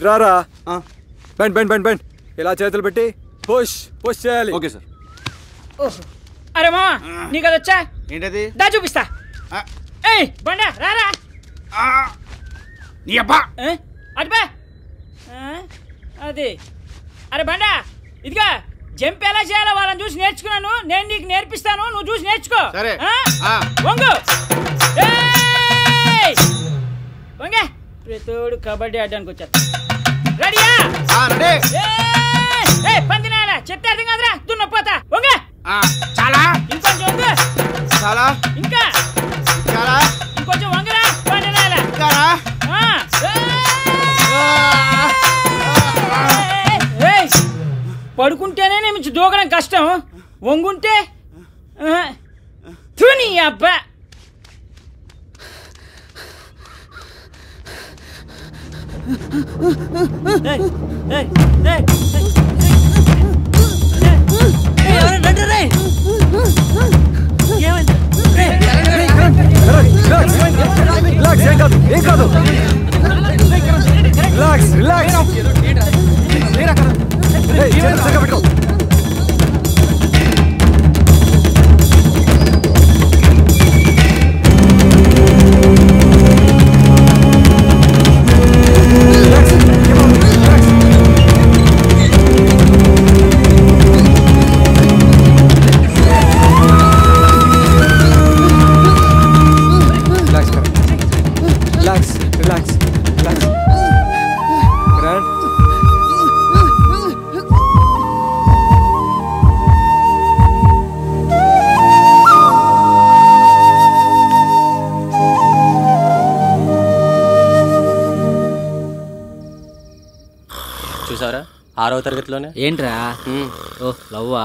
రారా bend bend bend bend ఇలా చేతులు పెట్టి పుష్ పుష్ చేయాలి. Okay sir. అరే మామ నీకు అది వచ్చా? ఏంటది? దా చూపిస్తా. ఏయ్ బండా రారా. నీ అబ్బా అటుపా అది. అరే బండా ఇదిగా జంప్ ఎలా చేయాలో వాళ్ళని చూసి నేర్చుకున్నాను. నేను నీకు నేర్పిస్తాను, నువ్వు చూసి నేర్చుకో. సరే. వంగు వంగే. ప్రతోడు కబడ్డీ ఆడడానికి వచ్చారు. రెడీయా? పందినాల చెప్తే అర్థం కాదురా, దున్నపోతా. వంగ చాలా ఇంకొంచెం వంగు. చాలా ఇంకా చాలా ఇంకొంచెం వంగరా. పందినాల పడుకుంటేనే నేను దూకడం కష్టం, వంగుంటే తుని అబ్బా. ఏం కాదు, రిలాక్స్ రిలాక్స్. పెట్టుకో. చూసారా 6వ తరగతిలోనే. ఏంట్రా? ఓ లవ్వా?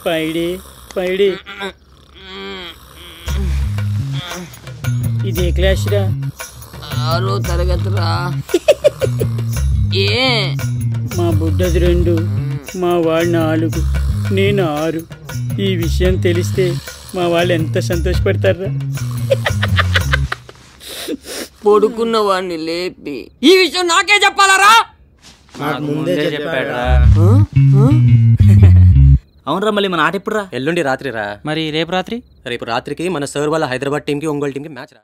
పైడి పైడి ఇది ఏ క్లాస్ రా? 6వ తరగతిరా. ఏ మా బుడ్డది 2, మా వాడు 4, నేను 6. ఈ విషయం తెలిస్తే మా వాళ్ళు ఎంత సంతోషపడతారా? పడుకున్న వాడిని లేపి ఈ విషయం నాకే చెప్పాలరా? ముందే చెప్పాడురా. అవునరా, మళ్ళీ మన ఆట ఎప్పుడు రా? ఎల్లుండి రాత్రి రా. మరి రేపు రాత్రి? రేపు రాత్రికి మన సర్ వాళ్ళ హైదరాబాద్ టీంకి ఒంగోలు టీంకి మ్యాచ్ రా.